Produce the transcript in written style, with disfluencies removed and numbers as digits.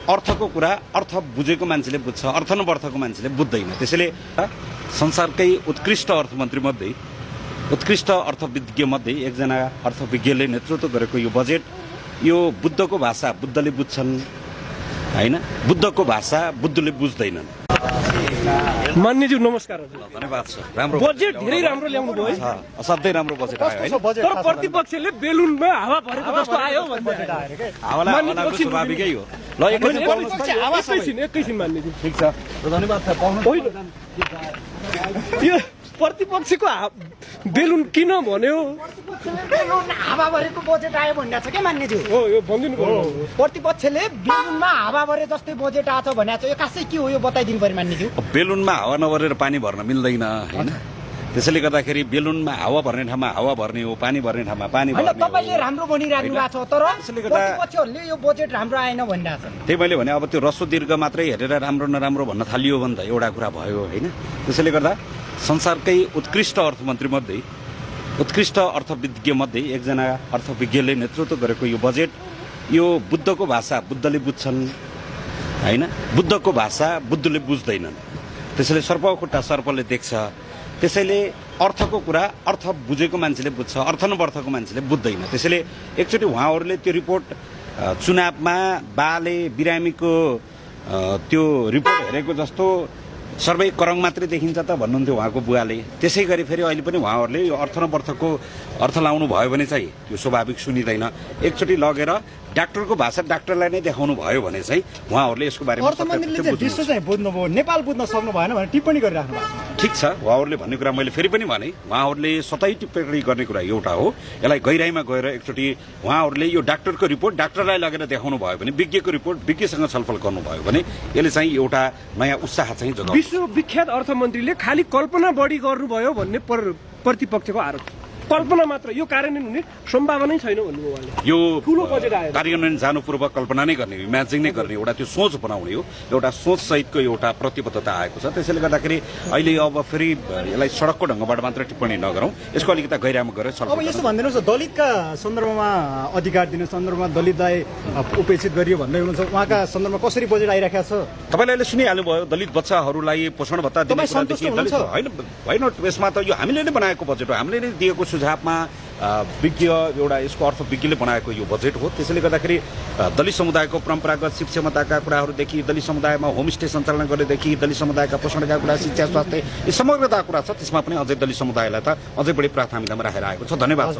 अर्थको कुरा अर्थ बुझेको मान्छेले बुझ्छ, अर्थ नबर्थको मान्छेले बुझ्दैन। त्यसैले संसारकै उत्कृष्ट अर्थमन्त्री मध्ये, उत्कृष्ट अर्थविज्ञ मध्ये एकजना अर्थविज्ञले नेतृत्व गरेको यो बजेट, यो बुद्धको भाषा बुद्धले बुझ्छन् हैन, बुद्धको भाषा बुद्धले बुझ्दैनन्। मान्यज्यू नमस्कार। धन्यवाद छ। राम्रो बजेट धेरै राम्रो ल्याउनु भयो है। असाध्यै राम्रो बजेट आयो हैन। तर प्रतिपक्षले बेलुनमा हावा भरेको जस्तो आयो भन्ने हावालाई स्वाभाविकै हो। ल एकैछिन मान्यज्यू। ठीक छ, धन्यवाद छ। यो प्रतिपक्षको बेलुन किन भन्यो? बेलुन हावा भरेको बजेट आयो भन्ने छ के मान्यज्यू? हो यो भनिदिनु पर्यो। प्रतिपक्षले बेलुनमा हावा भरे जस्तै बजेट आछ भन्ने छ, यो खासै के हो यो बताइदिनु पर्यो मान्यज्यू। बेलुनमा हावा नभरेर पानी भर्न मिल्दैन हैन। त्यसैले गर्दाखेरि बेलुनमा हावा भर्ने ठाउँमा हावा भर्ने हो, पानी भर्ने ठाउँमा पानी भर्ने हो। तपाईले राम्रो भनिराख्नु भएको छ, तर प्रतिपक्षहरूले यो बजेट राम्रो आएन भनिरहेछ। त्यही मैले भने अब त्यो रस्व दीर्घ मात्रै हेरेर राम्रो नराम्रो भन्न थालियो भने त एउटा कुरा भयो हैन। त्यसैले गर्दा संसारकै उत्कृष्ट अर्थमन्त्री मध्ये, उत्कृष्ट अर्थविज्ञ मध्ये एकजना अर्थविज्ञले नेतृत्व गरेको यो बजेट, यो बुद्धको भाषा बुद्धले बुझ्छन् हैन, बुद्धको भाषा बुद्धले बुझ्दैनन्। त्यसैले सर्पको खुट्टा सर्पले देख्छ। त्यसैले अर्थको कुरा अर्थ बुझेको मान्छेले बुझ्छ, अर्थ नबर्थको मान्छेले बुझ्दैन। त्यसैले एकचोटि उहाँहरूले त्यो रिपोर्ट चुनावमा बाले बिरामीको त्यो रिपोर्ट हेरेको जस्तो सर्वै करङ मात्रै देखिन्छ त भन्नुहुन्थ्यो उहाँको बुवाले। त्यसै गरी फेरि अहिले पनि उहाँहरूले यो अर्थ नबर्थको अर्थ लाउनु भयो भने चाहिँ त्यो स्वाभाविक सुनिँदैन। एकचोटि लगेर डाक्टरको भाषा डाक्टरलाई नै देखाउनु भयो भने चाहिँ उहाँहरूले यसको बारेमा अर्थमन्त्रीले चाहिँ विश्व चाहिँ बुझ्नुभयो, नेपाल बुझ्न सक्नु भएन भने टिप्पणी गरिराख्नु भएको छ। ठिक छ, उहाँहरूले भन्ने कुरा मैले फेरि पनि भने, उहाँहरूले सतै टिप्पणी गर्ने कुरा एउटा हो। यसलाई गहिराइमा गएर एकचोटि उहाँहरूले यो डाक्टरको रिपोर्ट डाक्टरलाई लगेर देखाउनु भयो भने, विज्ञको रिपोर्ट विज्ञसँग छलफल गर्नुभयो भने यसले चाहिँ एउटा नयाँ उत्साह चाहिँ जगाउँछ। विश्वविख्यात अर्थमन्त्रीले खालि कल्पना बढी गर्नुभयो भन्ने प्रतिपक्षको आरोप। कल्पना मात्र, यो कार्यान्वयन हुने सम्भावनै छैन भन्नुभयो उहाँले। यो ठुलो बजेट आयो, कार्यान्वयन जानु पूर्व कल्पना नै गर्ने, इमेजिङ नै गर्ने, एउटा त्यो सोच बनाउने हो। एउटा सोच सहितको एउटा प्रतिबद्धता आएको छ। त्यसैले गर्दाखेरि अहिले अब फेरि यसलाई सडकको ढङ्गबाट मात्र टिप्पणी नगरौँ, यसको अलिकति गहिरामा गएर अब यसो भनिदिनुहोस् न, दलितका सन्दर्भमा अधिकार दिने सन्दर्भमा दलितलाई उपेक्षित गरियो भन्दै हुनुहुन्छ, उहाँका सन्दर्भमा कसरी बजेट आइराखेको छ? तपाईँले अहिले सुनिहाल्नुभयो, दलित बच्चाहरूलाई पोषण भत्ता दिने कुरादेखि होइन, यसमा त यो हामीले नै बनाएको बजेट हो, हामीले नै दिएको सुझावमा विज्ञ एउटा यसको अर्थविज्ञले बनाएको यो बजेट हो। त्यसैले गर्दाखेरि दलित समुदायको परम्परागत शिक्षा क्षमताका कुराहरूदेखि, दलित समुदायमा होमस्टे सञ्चालन गर्नेदेखि, दलित समुदायका पोषणका कुरा, शिक्षा, स्वास्थ्य, यो समग्रता कुरा छ। त्यसमा पनि अझै दलित समुदायलाई त अझै बढी प्राथमिकतामा राखेर आएको छ। धन्यवाद।